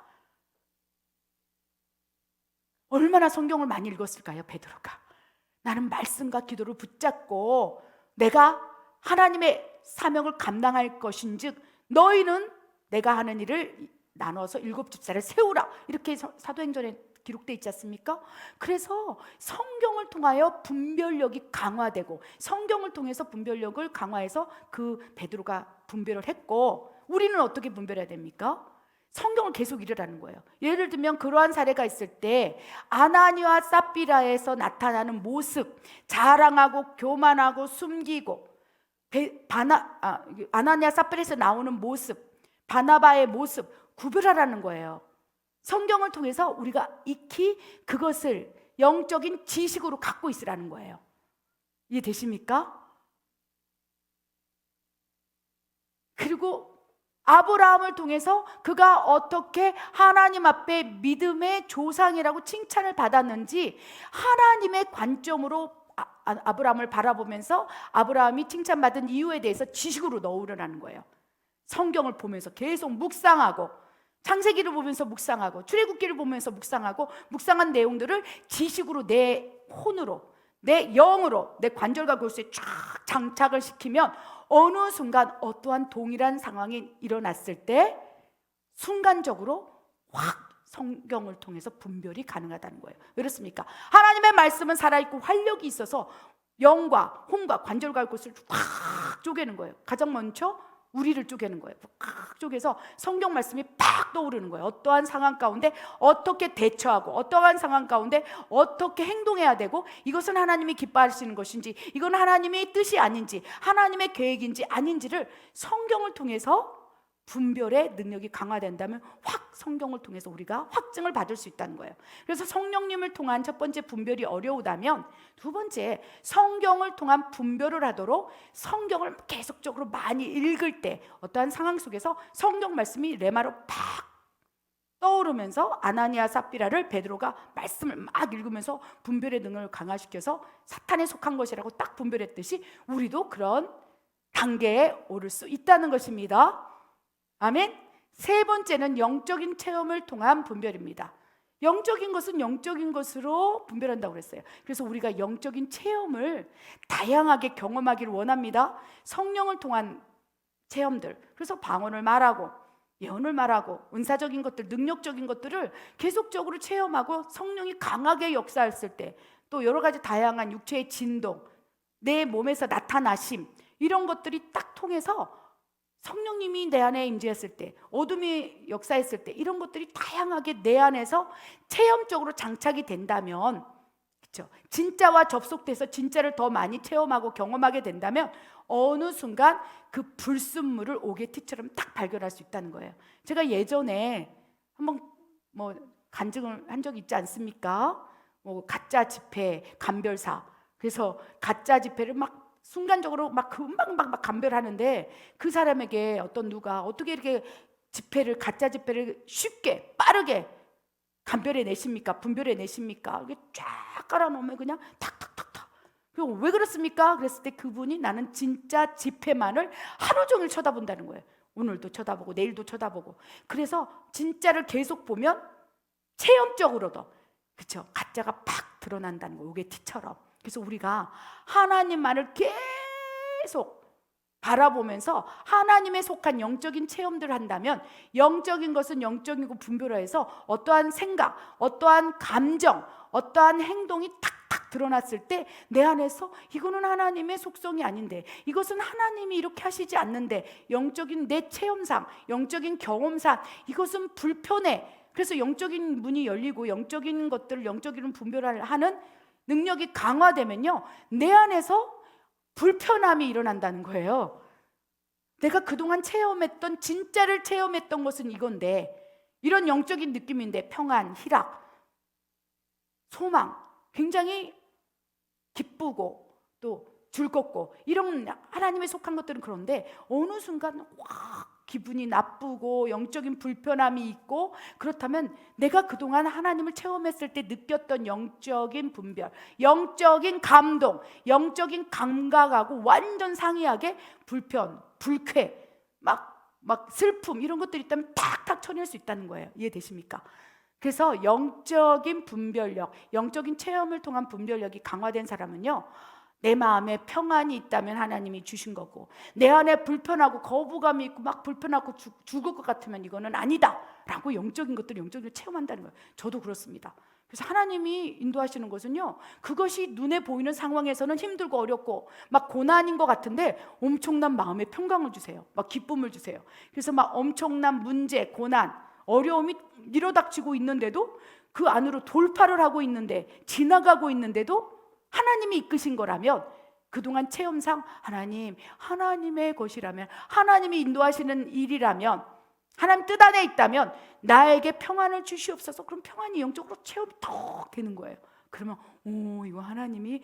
얼마나 성경을 많이 읽었을까요, 베드로가? 나는 말씀과 기도를 붙잡고 내가 하나님의 사명을 감당할 것인즉 너희는 내가 하는 일을 나눠서 7집사를 세우라. 이렇게 사도행전에 기록되어 있지 않습니까? 그래서 성경을 통하여 분별력이 강화되고 성경을 통해서 분별력을 강화해서 그 베드로가 분별을 했고 우리는 어떻게 분별해야 됩니까? 성경을 계속 읽으라는 거예요. 예를 들면 그러한 사례가 있을 때 아나니아 삽비라에서 나타나는 모습, 자랑하고 교만하고 숨기고 아나니아 삽비라에서 나오는 모습, 바나바의 모습 구별하라는 거예요. 성경을 통해서 우리가 익히 그것을 영적인 지식으로 갖고 있으라는 거예요. 이해되십니까? 그리고 아브라함을 통해서 그가 어떻게 하나님 앞에 믿음의 조상이라고 칭찬을 받았는지 하나님의 관점으로 아브라함을 바라보면서 아브라함이 칭찬받은 이유에 대해서 지식으로 넣으라는 거예요. 성경을 보면서 계속 묵상하고, 창세기를 보면서 묵상하고, 출애굽기를 보면서 묵상하고, 묵상한 내용들을 지식으로 내 혼으로, 내 영으로, 내 관절과 골수에 쫙 장착을 시키면 어느 순간 어떠한 동일한 상황이 일어났을 때 순간적으로 확 성경을 통해서 분별이 가능하다는 거예요. 왜 그렇습니까? 하나님의 말씀은 살아있고 활력이 있어서 영과 혼과 관절과 골수를 확 쪼개는 거예요. 가장 먼저 우리를 쪼개는 거예요. 확 쪼개서 성경 말씀이 팍 떠오르는 거예요. 어떠한 상황 가운데 어떻게 대처하고, 어떠한 상황 가운데 어떻게 행동해야 되고, 이것은 하나님이 기뻐하시는 것인지, 이건 하나님의 뜻이 아닌지, 하나님의 계획인지 아닌지를 성경을 통해서 분별의 능력이 강화된다면 확 성경을 통해서 우리가 확증을 받을 수 있다는 거예요. 그래서 성령님을 통한 첫 번째 분별이 어려우다면, 두 번째 성경을 통한 분별을 하도록 성경을 계속적으로 많이 읽을 때 어떠한 상황 속에서 성경 말씀이 레마로 팍 떠오르면서 아나니아 삽비라를 베드로가 말씀을 막 읽으면서 분별의 능력을 강화시켜서 사탄에 속한 것이라고 딱 분별했듯이 우리도 그런 단계에 오를 수 있다는 것입니다. 아멘. 세 번째는 영적인 체험을 통한 분별입니다. 영적인 것은 영적인 것으로 분별한다고 그랬어요. 그래서 우리가 영적인 체험을 다양하게 경험하기를 원합니다. 성령을 통한 체험들, 그래서 방언을 말하고 예언을 말하고 은사적인 것들, 능력적인 것들을 계속적으로 체험하고 성령이 강하게 역사했을 때, 또 여러 가지 다양한 육체의 진동, 내 몸에서 나타나심, 이런 것들이 딱 통해서 성령님이 내 안에 임재했을 때, 어둠이 역사했을 때, 이런 것들이 다양하게 내 안에서 체험적으로 장착이 된다면, 그렇죠? 진짜와 접속돼서 진짜를 더 많이 체험하고 경험하게 된다면 어느 순간 그 불순물을 오게티처럼 딱 발견할 수 있다는 거예요. 제가 예전에 한번 간증을 한 적이 있지 않습니까? 가짜 지폐 감별사. 그래서 가짜 지폐를 막 순간적으로 막 금방 막 감별하는데, 그 사람에게 누가 어떻게 이렇게 가짜 지폐를 쉽게 빠르게 감별해 내십니까? 분별해 내십니까? 이게 쫙 깔아놓으면 그냥 탁탁탁탁. 왜 그렇습니까? 그랬을 때 그분이 나는 진짜 지폐만을 하루 종일 쳐다본다는 거예요. 오늘도 쳐다보고 내일도 쳐다보고. 그래서 진짜를 계속 보면 체험적으로도, 그렇죠? 가짜가 팍 드러난다는 거예요. 오게티처럼. 그래서 우리가 하나님만을 계속 바라보면서 하나님에 속한 영적인 체험들을 한다면, 영적인 것은 영적이고 분별해서 어떠한 생각, 어떠한 감정, 어떠한 행동이 탁탁 드러났을 때 내 안에서 이거는 하나님의 속성이 아닌데, 이것은 하나님이 이렇게 하시지 않는데, 영적인 내 체험상, 영적인 경험상 이것은 불편해. 그래서 영적인 문이 열리고 영적인 것들을 영적인 분별을 하는 능력이 강화되면요, 내 안에서 불편함이 일어난다는 거예요. 내가 그동안 체험했던, 진짜를 체험했던 것은 이건데, 이런 영적인 느낌인데, 평안, 희락, 소망, 굉장히 기쁘고 또 즐겁고 이런 하나님에 속한 것들은, 그런데 어느 순간 확 기분이 나쁘고 영적인 불편함이 있고, 그렇다면 내가 그동안 하나님을 체험했을 때 느꼈던 영적인 분별, 영적인 감동, 영적인 감각하고 완전 상이하게 불편, 불쾌, 막 슬픔, 이런 것들이 있다면 탁탁 쳐낼 수 있다는 거예요. 이해되십니까? 그래서 영적인 분별력, 영적인 체험을 통한 분별력이 강화된 사람은요, 내 마음에 평안이 있다면 하나님이 주신 거고, 내 안에 불편하고 거부감이 있고 막 불편하고 죽을 것 같으면 이거는 아니다 라고 영적인 것들을 영적으로 체험한다는 거예요. 저도 그렇습니다. 그래서 하나님이 인도하시는 것은요, 그것이 눈에 보이는 상황에서는 힘들고 어렵고 막 고난인 것 같은데 엄청난 마음의 평강을 주세요. 막 기쁨을 주세요. 그래서 막 엄청난 문제, 고난, 어려움이 밀어닥치고 있는데도, 그 안으로 돌파를 하고 있는데, 지나가고 있는데도 하나님이 이끄신 거라면 그동안 체험상 하나님의 것이라면, 하나님이 인도하시는 일이라면, 하나님 뜻 안에 있다면 나에게 평안을 주시옵소서. 그럼 평안이 영적으로 체험이 더 되는 거예요. 그러면 이거 하나님이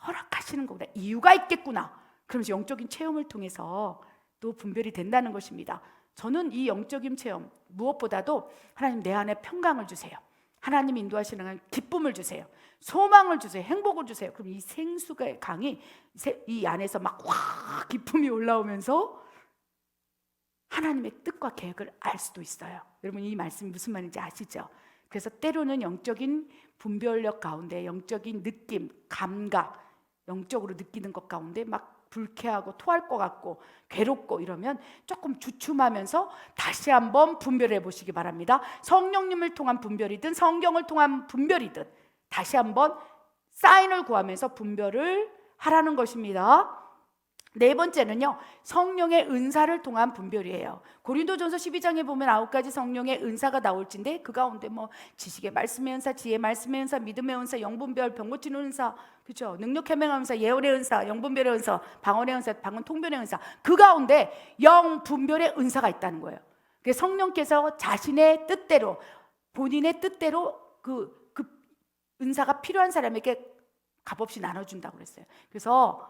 허락하시는 거구나, 이유가 있겠구나. 그러면서 영적인 체험을 통해서 또 분별이 된다는 것입니다. 저는 이 영적인 체험 무엇보다도 하나님 내 안에 평강을 주세요, 하나님 인도하시는 기쁨을 주세요, 소망을 주세요, 행복을 주세요. 그럼 이 생수의 강이 이 안에서 막 와 기쁨이 올라오면서 하나님의 뜻과 계획을 알 수도 있어요. 여러분 이 말씀이 무슨 말인지 아시죠? 그래서 때로는 영적인 분별력 가운데, 영적인 느낌, 감각, 영적으로 느끼는 것 가운데 막 불쾌하고 토할 것 같고 괴롭고 이러면 조금 주춤하면서 다시 한번 분별해 보시기 바랍니다. 성령님을 통한 분별이든 성경을 통한 분별이든 다시 한번 사인을 구하면서 분별을 하라는 것입니다. 네 번째는요, 성령의 은사를 통한 분별이에요. 고린도전서 12장에 보면 9가지 성령의 은사가 나올진데 그 가운데 뭐 지식의 말씀의 은사, 지혜의 말씀의 은사, 믿음의 은사, 영분별, 병 고치는 은사, 그렇죠? 능력 해명의 은사, 예언의 은사, 영분별의 은사, 방언의 은사, 방언 통변의 은사, 그 가운데 영분별의 은사가 있다는 거예요. 그래서 성령께서 자신의 뜻대로, 본인의 뜻대로 그 은사가 필요한 사람에게 값없이 나눠준다고 그랬어요. 그래서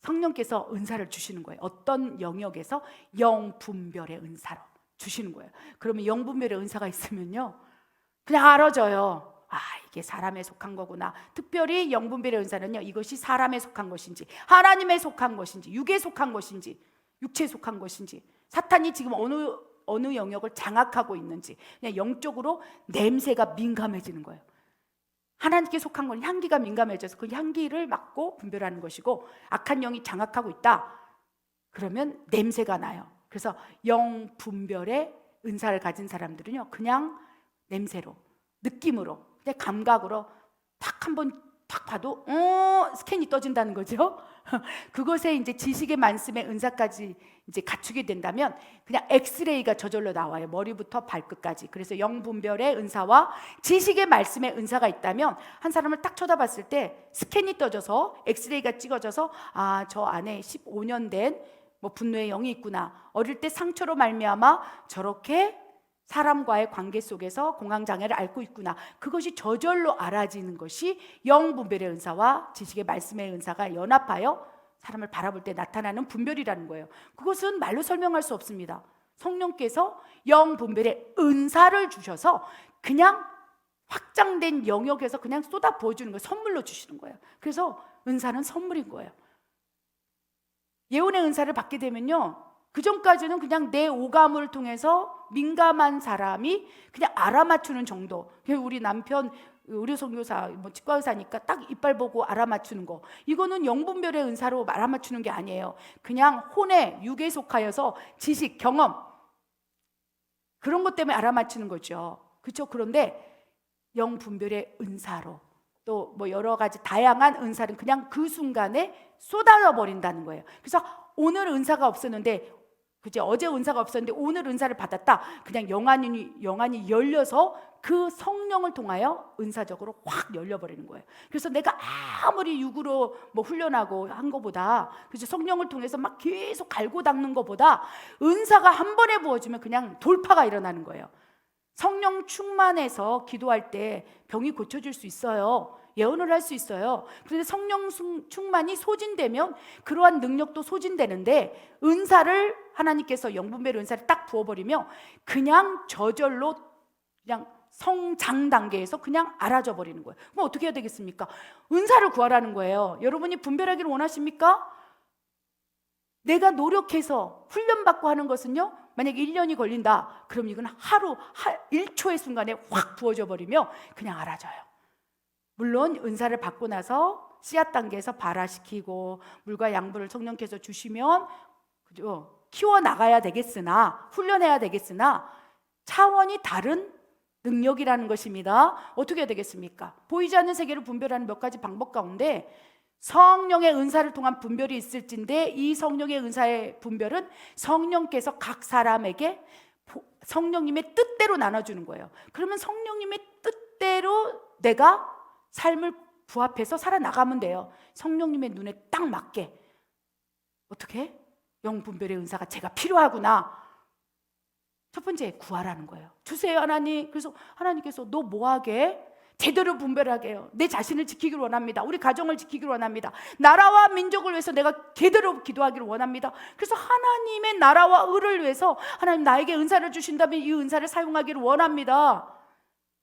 성령께서 은사를 주시는 거예요. 어떤 영역에서 영분별의 은사로 주시는 거예요. 그러면 영분별의 은사가 있으면요, 그냥 알아져요. 이게 사람에 속한 거구나. 특별히 영분별의 은사는요, 이것이 사람에 속한 것인지, 하나님에 속한 것인지, 육에 속한 것인지, 육체에 속한 것인지, 사탄이 지금 어느 영역을 장악하고 있는지, 그냥 영적으로 냄새가 민감해지는 거예요. 하나님께 속한 건 향기가 민감해져서 그 향기를 맡고 분별하는 것이고, 악한 영이 장악하고 있다 그러면 냄새가 나요. 그래서 영 분별의 은사를 가진 사람들은요, 그냥 냄새로, 느낌으로, 그냥 감각으로 탁 한번 탁 봐도 스캔이 떠진다는 거죠. 그것에 이제 지식의 말씀의 은사까지 이제 갖추게 된다면 그냥 엑스레이가 저절로 나와요. 머리부터 발끝까지. 그래서 영분별의 은사와 지식의 말씀의 은사가 있다면 한 사람을 딱 쳐다봤을 때 스캔이 떠져서 엑스레이가 찍어져서 저 안에 15년 된 뭐 분노의 영이 있구나. 어릴 때 상처로 말미암아 저렇게 사람과의 관계 속에서 공황장애를 앓고 있구나. 그것이 저절로 알아지는 것이 영분별의 은사와 지식의 말씀의 은사가 연합하여 사람을 바라볼 때 나타나는 분별이라는 거예요. 그것은 말로 설명할 수 없습니다. 성령께서 영분별의 은사를 주셔서 그냥 확장된 영역에서 그냥 쏟아 부어주는 거예요. 선물로 주시는 거예요. 그래서 은사는 선물인 거예요. 예언의 은사를 받게 되면요, 그 전까지는 그냥 내 오감을 통해서 민감한 사람이 그냥 알아맞추는 정도. 우리 남편 의료선교사, 뭐 치과의사니까 딱 이빨 보고 알아맞추는 거, 이거는 영분별의 은사로 알아맞추는 게 아니에요. 그냥 혼에, 육에 속하여서 지식, 경험, 그런 것 때문에 알아맞추는 거죠. 그렇죠? 그런데 영분별의 은사로 또 뭐 여러 가지 다양한 은사는 그냥 그 순간에 쏟아져 버린다는 거예요. 그래서 오늘 은사가 없었는데, 그죠? 어제 은사가 없었는데 오늘 은사를 받았다. 그냥 영안이 열려서 그 성령을 통하여 은사적으로 확 열려버리는 거예요. 그래서 내가 아무리 육으로 뭐 훈련하고 한 것보다, 그죠? 성령을 통해서 막 계속 갈고 닦는 것보다 은사가 한 번에 부어지면 그냥 돌파가 일어나는 거예요. 성령 충만해서 기도할 때 병이 고쳐질 수 있어요. 예언을 할 수 있어요. 그런데 성령 충만이 소진되면 그러한 능력도 소진되는데, 은사를 하나님께서 영분별의 은사를 딱 부어버리면 그냥 저절로 그냥 성장 단계에서 그냥 알아져 버리는 거예요. 그럼 어떻게 해야 되겠습니까? 은사를 구하라는 거예요. 여러분이 분별하기를 원하십니까? 내가 노력해서 훈련받고 하는 것은요, 만약에 1년이 걸린다 그럼 이건 하루 1초의 순간에 확 부어져 버리며 그냥 알아져요. 물론 은사를 받고 나서 씨앗 단계에서 발화시키고 물과 양분을 성령께서 주시면, 그죠? 키워나가야 되겠으나, 훈련해야 되겠으나 차원이 다른 능력이라는 것입니다. 어떻게 해야 되겠습니까? 보이지 않는 세계를 분별하는 몇 가지 방법 가운데 성령의 은사를 통한 분별이 있을진데, 이 성령의 은사의 분별은 성령께서 각 사람에게 성령님의 뜻대로 나눠주는 거예요. 그러면 성령님의 뜻대로 내가 삶을 부합해서 살아나가면 돼요. 성령님의 눈에 딱 맞게. 어떻게? 영분별의 은사가 제가 필요하구나. 첫 번째, 구하라는 거예요. 주세요 하나님. 그래서 하나님께서 너 뭐하게? 제대로 분별하게 해요. 내 자신을 지키기를 원합니다. 우리 가정을 지키기를 원합니다. 나라와 민족을 위해서 내가 제대로 기도하기를 원합니다. 그래서 하나님의 나라와 의를 위해서 하나님 나에게 은사를 주신다면 이 은사를 사용하기를 원합니다.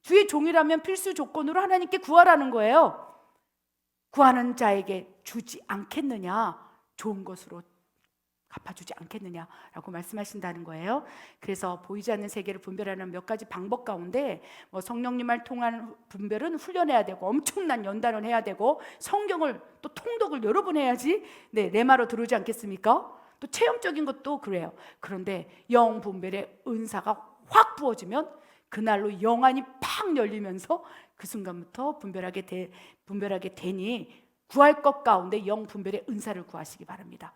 주의 종이라면 필수 조건으로 하나님께 구하라는 거예요. 구하는 자에게 주지 않겠느냐? 좋은 것으로 갚아주지 않겠느냐라고 말씀하신다는 거예요. 그래서 보이지 않는 세계를 분별하는 몇 가지 방법 가운데 성령님을 통한 분별은 훈련해야 되고 엄청난 연단을 해야 되고 성경을 또 통독을 여러 번 해야지 레마로 들어오지 않겠습니까? 또 체험적인 것도 그래요. 그런데 영 분별의 은사가 확 부어지면 그날로 영안이 팍 열리면서 그 순간부터 분별하게 되니 구할 것 가운데 영 분별의 은사를 구하시기 바랍니다.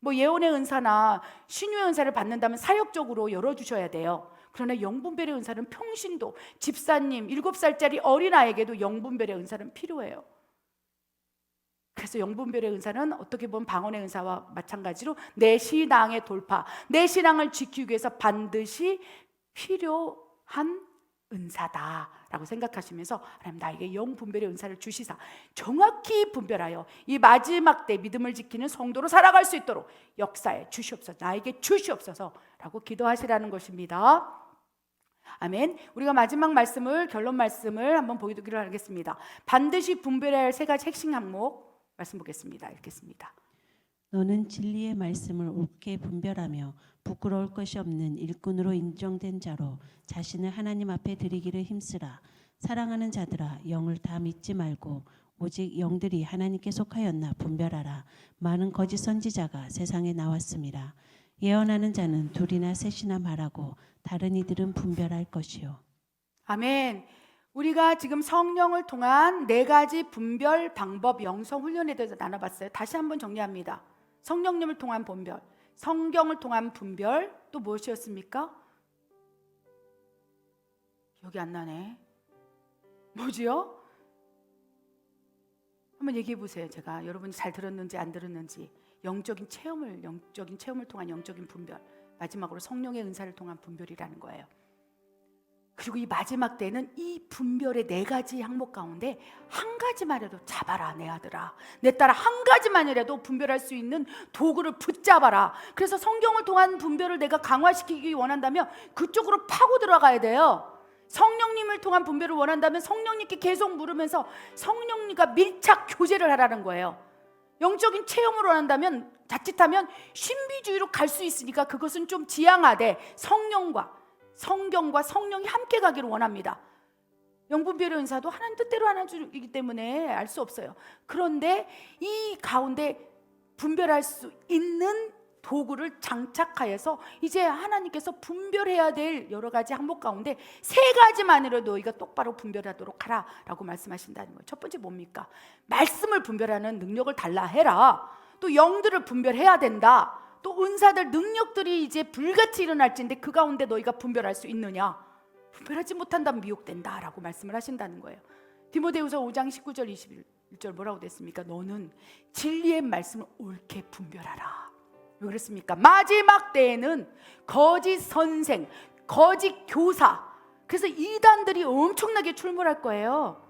예언의 은사나 신유의 은사를 받는다면 사역적으로 열어주셔야 돼요. 그러나 영분별의 은사는 평신도, 집사님, 7살짜리 어린아이에게도 영분별의 은사는 필요해요. 그래서 영분별의 은사는 어떻게 보면 방언의 은사와 마찬가지로 내 신앙의 돌파, 내 신앙을 지키기 위해서 반드시 필요한 은사다라고 생각하시면서 하나님 나에게 영분별의 은사를 주시사 정확히 분별하여 이 마지막 때 믿음을 지키는 성도로 살아갈 수 있도록 역사에 주시옵소서, 나에게 주시옵소서라고 기도하시라는 것입니다. 아멘. 우리가 마지막 말씀을, 결론 말씀을 한번 보기를 하겠습니다. 반드시 분별해야 할 세 가지 핵심 항목 말씀 보겠습니다. 읽겠습니다. 너는 진리의 말씀을 옳게 분별하며 부끄러울 것이 없는 일꾼으로 인정된 자로 자신을 하나님 앞에 드리기를 힘쓰라. 사랑하는 자들아, 영을 다 믿지 말고 오직 영들이 하나님께 속하였나 분별하라. 많은 거짓 선지자가 세상에 나왔습니다. 예언하는 자는 둘이나 셋이나 말하고 다른 이들은 분별할 것이요. 아멘. 우리가 지금 성령을 통한 4가지 분별 방법 영성 훈련에 대해서 나눠봤어요. 다시 한번 정리합니다. 성령님을 통한 분별, 성경을 통한 분별, 또 무엇이었습니까? 기억이 안 나네. 뭐지요? 한번 얘기해 보세요. 제가 여러분이 잘 들었는지 안 들었는지. 영적인 체험을 통한 영적인 분별, 마지막으로 성령의 은사를 통한 분별이라는 거예요. 그리고 이 마지막 때는 이 분별의 4가지 항목 가운데 한 가지만이라도 잡아라 내 아들아, 내 딸아, 한 가지만이라도 분별할 수 있는 도구를 붙잡아라. 그래서 성경을 통한 분별을 내가 강화시키기 원한다면 그쪽으로 파고 들어가야 돼요. 성령님을 통한 분별을 원한다면 성령님께 계속 물으면서 성령님과 밀착 교제를 하라는 거예요. 영적인 체험을 원한다면 자칫하면 신비주의로 갈 수 있으니까 그것은 좀 지양하되 성경과 성령이 함께 가기를 원합니다. 영분별의 은사도 하나님 뜻대로 하는 줄이기 때문에 알 수 없어요. 그런데 이 가운데 분별할 수 있는 도구를 장착하여서 이제 하나님께서 분별해야 될 여러 가지 항목 가운데 3가지만으로도 너희가 똑바로 분별하도록 하라 라고 말씀하신다는 거예요. 첫 번째 뭡니까? 말씀을 분별하는 능력을 달라 해라. 또 영들을 분별해야 된다. 또 은사들, 능력들이 이제 불같이 일어날지인데 그 가운데 너희가 분별할 수 있느냐? 분별하지 못한다면 미혹된다 라고 말씀을 하신다는 거예요. 디모데후서 5장 19절 21절 뭐라고 됐습니까? 너는 진리의 말씀을 옳게 분별하라. 왜 그랬습니까? 마지막 때에는 거짓 선생, 거짓 교사, 그래서 이단들이 엄청나게 출몰할 거예요.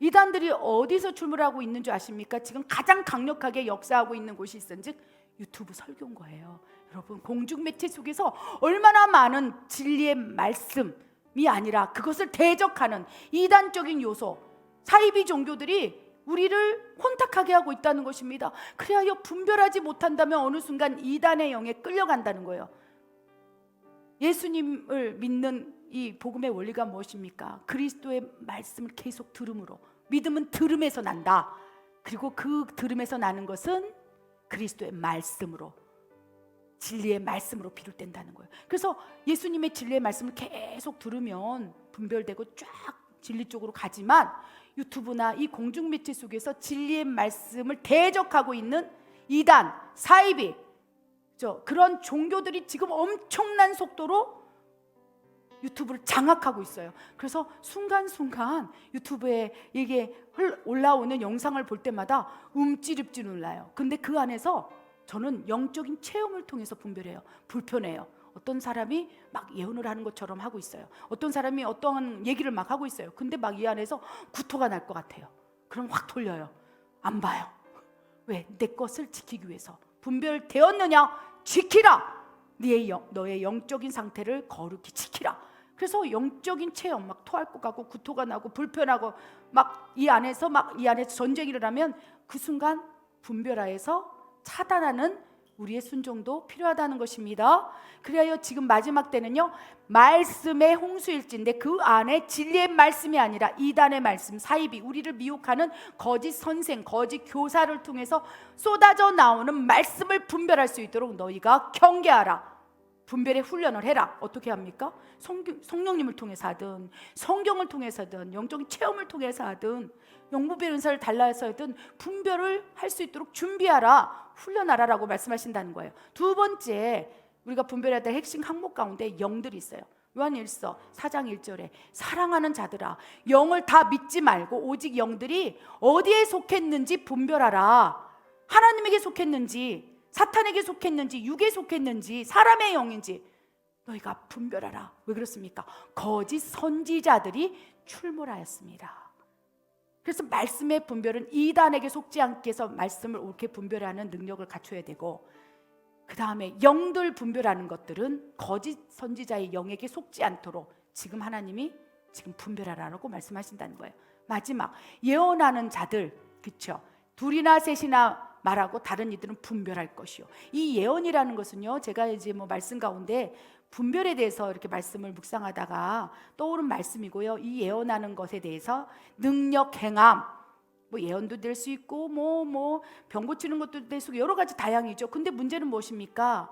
이단들이 어디서 출몰하고 있는 줄 아십니까? 지금 가장 강력하게 역사하고 있는 곳이 있은즉 유튜브 설교인 거예요. 여러분, 공중매체 속에서 얼마나 많은 진리의 말씀이 아니라 그것을 대적하는 이단적인 요소, 사이비 종교들이 우리를 혼탁하게 하고 있다는 것입니다. 그리하여 분별하지 못한다면 어느 순간 이단의 영에 끌려간다는 거예요. 예수님을 믿는 이 복음의 원리가 무엇입니까? 그리스도의 말씀을 계속 들음으로, 믿음은 들음에서 난다. 그리고 그 들음에서 나는 것은 그리스도의 말씀으로, 진리의 말씀으로 비롯된다는 거예요. 그래서 예수님의 진리의 말씀을 계속 들으면 분별되고 쫙 진리 쪽으로 가지만 유튜브나 이 공중매체 속에서 진리의 말씀을 대적하고 있는 이단, 사이비, 그런 종교들이 지금 엄청난 속도로 유튜브를 장악하고 있어요. 그래서 순간순간 유튜브에 이게 올라오는 영상을 볼 때마다 움찔움찔 놀라요. 근데 그 안에서 저는 영적인 체험을 통해서 분별해요. 불편해요. 어떤 사람이 막 예언을 하는 것처럼 하고 있어요. 어떤 사람이 어떠한 얘기를 막 하고 있어요. 근데 막 이 안에서 구토가 날 것 같아요. 그럼 확 돌려요. 안 봐요. 왜? 내 것을 지키기 위해서. 분별되었느냐? 지키라. 너의 영적인 상태를 거룩히 지키라. 그래서 영적인 체험, 막 토할 것 같고 구토가 나고 불편하고 막 이 안에서 전쟁이 일어나면 그 순간 분별하여서 차단하는 우리의 순종도 필요하다는 것입니다. 그래야 지금 마지막 때는요, 말씀의 홍수일진데 그 안에 진리의 말씀이 아니라 이단의 말씀, 사이비, 우리를 미혹하는 거짓 선생, 거짓 교사를 통해서 쏟아져 나오는 말씀을 분별할 수 있도록 너희가 경계하라. 분별의 훈련을 해라. 어떻게 합니까? 성령님을 통해서 하든, 성경을 통해서든, 영적인 체험을 통해서 하든, 영무별 은사를 달라서 하든 분별을 할 수 있도록 준비하라, 훈련하라라고 말씀하신다는 거예요. 두 번째, 우리가 분별해야 될 핵심 항목 가운데 영들이 있어요. 요한일서 4장 1절에 사랑하는 자들아, 영을 다 믿지 말고 오직 영들이 어디에 속했는지 분별하라. 하나님에게 속했는지, 사탄에게 속했는지, 육에 속했는지, 사람의 영인지 너희가 분별하라. 왜 그렇습니까? 거짓 선지자들이 출몰하였습니다. 그래서 말씀의 분별은 이단에게 속지 않게 해서 말씀을 옳게 분별하는 능력을 갖춰야 되고, 그 다음에 영들 분별하는 것들은 거짓 선지자의 영에게 속지 않도록 지금 하나님이 지금 분별하라고 말씀하신다는 거예요. 마지막, 예언하는 자들, 그렇죠? 둘이나 셋이나 말하고 다른 이들은 분별할 것이요. 이 예언이라는 것은요, 제가 이제 말씀 가운데 분별에 대해서 이렇게 말씀을 묵상하다가 떠오른 말씀이고요. 이 예언하는 것에 대해서 능력, 행함, 예언도 될 수 있고 병 고치는 것도 될 수 있고 여러 가지 다양이죠. 근데 문제는 무엇입니까?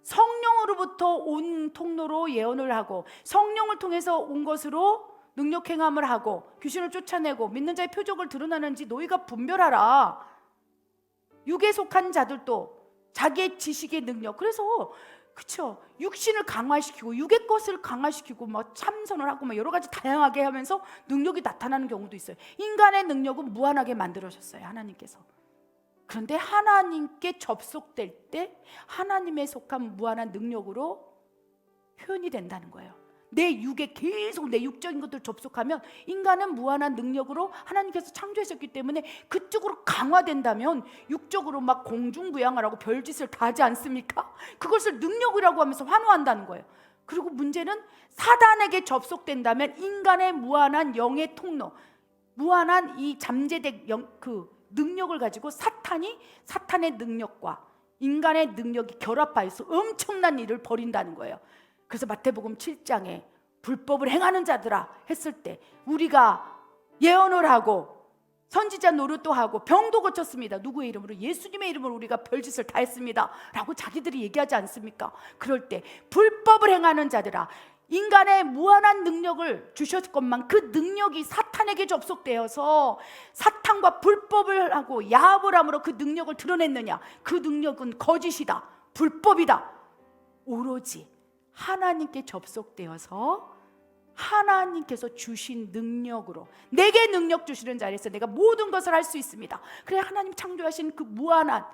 성령으로부터 온 통로로 예언을 하고 성령을 통해서 온 것으로 능력 행함을 하고 귀신을 쫓아내고 믿는 자의 표적을 드러나는지 너희가 분별하라. 육에 속한 자들도 자기의 지식의 능력, 그래서 그쵸, 육신을 강화시키고 육의 것을 강화시키고 참선을 하고 여러 가지 다양하게 하면서 능력이 나타나는 경우도 있어요. 인간의 능력은 무한하게 만들어졌어요, 하나님께서. 그런데 하나님께 접속될 때 하나님에 속한 무한한 능력으로 표현이 된다는 거예요. 내 육에 계속 내 육적인 것들 접속하면 인간은 무한한 능력으로 하나님께서 창조하셨기 때문에 그쪽으로 강화된다면 육적으로 공중부양을 하고 별짓을 다 하지 않습니까? 그것을 능력이라고 하면서 환호한다는 거예요. 그리고 문제는 사단에게 접속된다면 인간의 무한한 영의 통로, 무한한 이 잠재된 그 능력을 가지고 사탄의 능력과 인간의 능력이 결합하여서 엄청난 일을 벌인다는 거예요. 그래서 마태복음 7장에 불법을 행하는 자들아 했을 때 우리가 예언을 하고 선지자 노릇도 하고 병도 고쳤습니다. 누구의 이름으로? 예수님의 이름으로 우리가 별짓을 다 했습니다 라고 자기들이 얘기하지 않습니까? 그럴 때 불법을 행하는 자들아, 인간의 무한한 능력을 주셨건만 그 능력이 사탄에게 접속되어서 사탄과 불법을 하고 야합을 함으로 그 능력을 드러냈느냐? 그 능력은 거짓이다, 불법이다. 오로지 하나님께 접속되어서 하나님께서 주신 능력으로, 내게 능력 주시는 자리에서 내가 모든 것을 할 수 있습니다. 그래, 하나님 창조하신 그 무한한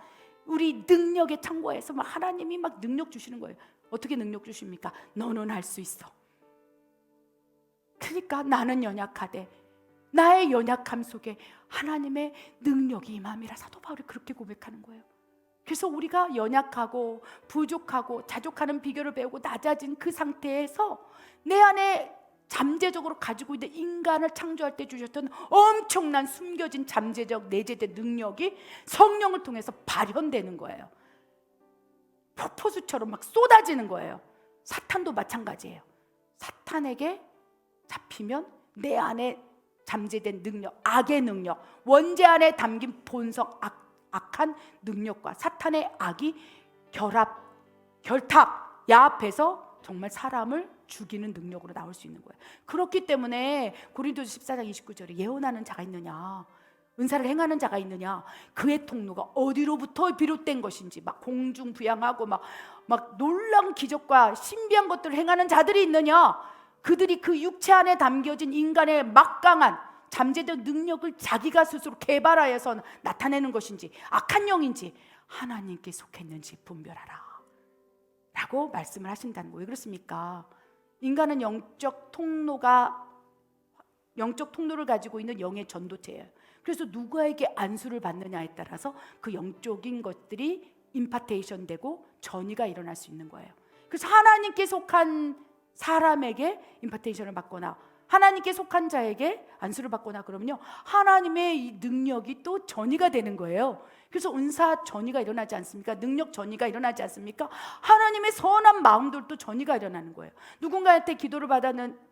우리 능력의 창고에서 하나님이 능력 주시는 거예요. 어떻게 능력 주십니까? 너는 할 수 있어. 그러니까 나는 연약하되 나의 연약함 속에 하나님의 능력이 임함이라 사도 바울이 그렇게 고백하는 거예요. 그래서 우리가 연약하고 부족하고 자족하는 비결을 배우고 낮아진 그 상태에서 내 안에 잠재적으로 가지고 있는 인간을 창조할 때 주셨던 엄청난 숨겨진 잠재적 내재된 능력이 성령을 통해서 발현되는 거예요. 폭포수처럼 쏟아지는 거예요. 사탄도 마찬가지예요. 사탄에게 잡히면 내 안에 잠재된 능력, 악의 능력, 원죄 안에 담긴 본성, 악한 능력과 사탄의 악이 결탑, 야합해서 정말 사람을 죽이는 능력으로 나올 수 있는 거예요. 그렇기 때문에 고린도서 14장 29절에 예언하는 자가 있느냐, 은사를 행하는 자가 있느냐, 그의 통로가 어디로부터 비롯된 것인지 공중부양하고 놀라운 기적과 신비한 것들을 행하는 자들이 있느냐, 그들이 그 육체 안에 담겨진 인간의 막강한 잠재적 능력을 자기가 스스로 개발하여서 나타내는 것인지 악한 영인지 하나님께 속했는지 분별하라 라고 말씀을 하신다는 거예요. 왜 그렇습니까? 인간은 영적 통로를 가지고 있는 영의 전도체예요. 그래서 누구에게 안수를 받느냐에 따라서 그 영적인 것들이 임파테이션 되고 전이가 일어날 수 있는 거예요. 그래서 하나님께 속한 사람에게 임파테이션을 받거나 하나님께 속한 자에게 안수를 받거나 그러면요, 하나님의 이 능력이 또 전이가 되는 거예요. 그래서 은사 전이가 일어나지 않습니까? 능력 전이가 일어나지 않습니까? 하나님의 선한 마음들도 전이가 일어나는 거예요. 누군가한테 기도를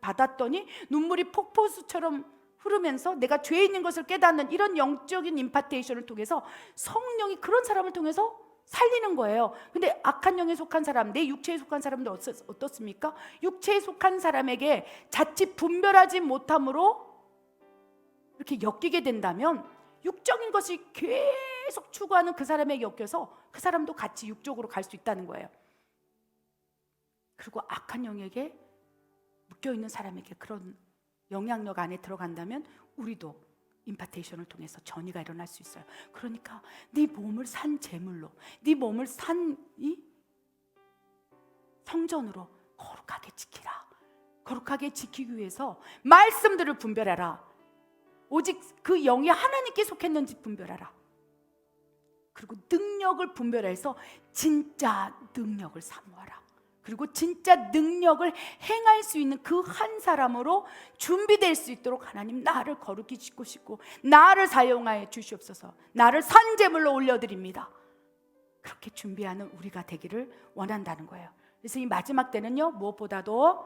받았더니 눈물이 폭포수처럼 흐르면서 내가 죄 있는 것을 깨닫는 이런 영적인 임파테이션을 통해서 성령이 그런 사람을 통해서 살리는 거예요. 근데 악한 영에 속한 사람, 내 육체에 속한 사람들 어떻습니까? 육체에 속한 사람에게 자칫 분별하지 못함으로 이렇게 엮이게 된다면 육적인 것이 계속 추구하는 그 사람에게 엮여서 그 사람도 같이 육적으로 갈 수 있다는 거예요. 그리고 악한 영에게 묶여있는 사람에게 그런 영향력 안에 들어간다면 우리도 임파테이션을 통해서 전이가 일어날 수 있어요. 그러니까 네 몸을 산 제물로, 네 몸을 산 이 성전으로 거룩하게 지키라. 거룩하게 지키기 위해서 말씀들을 분별하라. 오직 그 영이 하나님께 속했는지 분별하라. 그리고 능력을 분별해서 진짜 능력을 사모하라. 그리고 진짜 능력을 행할 수 있는 그 한 사람으로 준비될 수 있도록 하나님 나를 거룩히 지키시고 나를 사용하여 주시옵소서. 나를 산제물로 올려드립니다. 그렇게 준비하는 우리가 되기를 원한다는 거예요. 그래서 이 마지막 때는요, 무엇보다도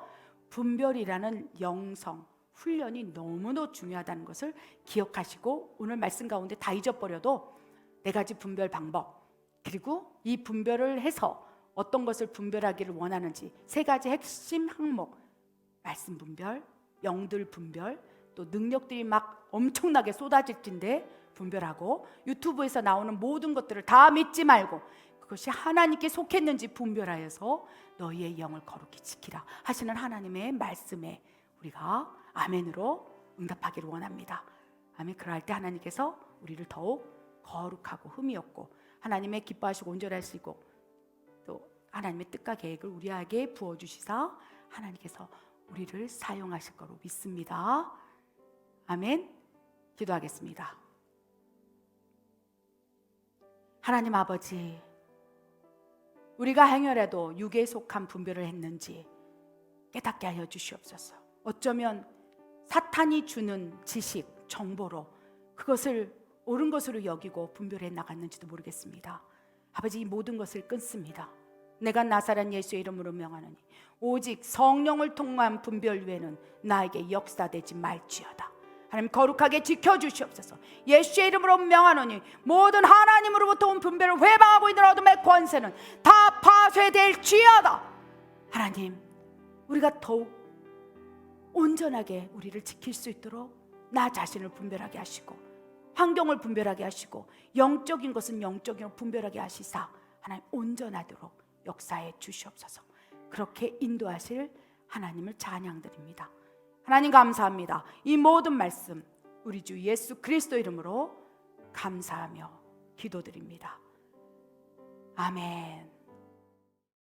분별이라는 영성 훈련이 너무너무 중요하다는 것을 기억하시고 오늘 말씀 가운데 다 잊어버려도 4가지 분별 방법, 그리고 이 분별을 해서 어떤 것을 분별하기를 원하는지 3가지 핵심 항목, 말씀 분별, 영들 분별, 또 능력들이 막 엄청나게 쏟아질 텐데 분별하고, 유튜브에서 나오는 모든 것들을 다 믿지 말고 그것이 하나님께 속했는지 분별하여서 너희의 영을 거룩히 지키라 하시는 하나님의 말씀에 우리가 아멘으로 응답하기를 원합니다. 아멘. 그럴 때 하나님께서 우리를 더욱 거룩하고 흠이 없고 하나님의 기뻐하시고 온전하시고 또 하나님의 뜻과 계획을 우리에게 부어주시사 하나님께서 우리를 사용하실 거로 믿습니다. 아멘. 기도하겠습니다. 하나님 아버지, 우리가 행여라도 육에 속한 분별을 했는지 깨닫게 하여 주시옵소서. 어쩌면 사탄이 주는 지식, 정보로 그것을 옳은 것으로 여기고 분별해 나갔는지도 모르겠습니다. 아버지, 이 모든 것을 끊습니다. 내가 나사렛 예수의 이름으로 명하노니 오직 성령을 통한 분별 외에는 나에게 역사되지 말지어다. 하나님 거룩하게 지켜주시옵소서. 예수의 이름으로 명하노니 모든 하나님으로부터 온 분별을 회방하고 있는 어둠의 권세는 다 파쇄될지어다. 하나님, 우리가 더욱 온전하게 우리를 지킬 수 있도록 나 자신을 분별하게 하시고 환경을 분별하게 하시고 영적인 것은 영적인 분별하게 하시사 하나님 온전하도록 역사해 주시옵소서. 그렇게 인도하실 하나님을 찬양드립니다. 하나님 감사합니다. 이 모든 말씀 우리 주 예수 그리스도 이름으로 감사하며 기도드립니다. 아멘.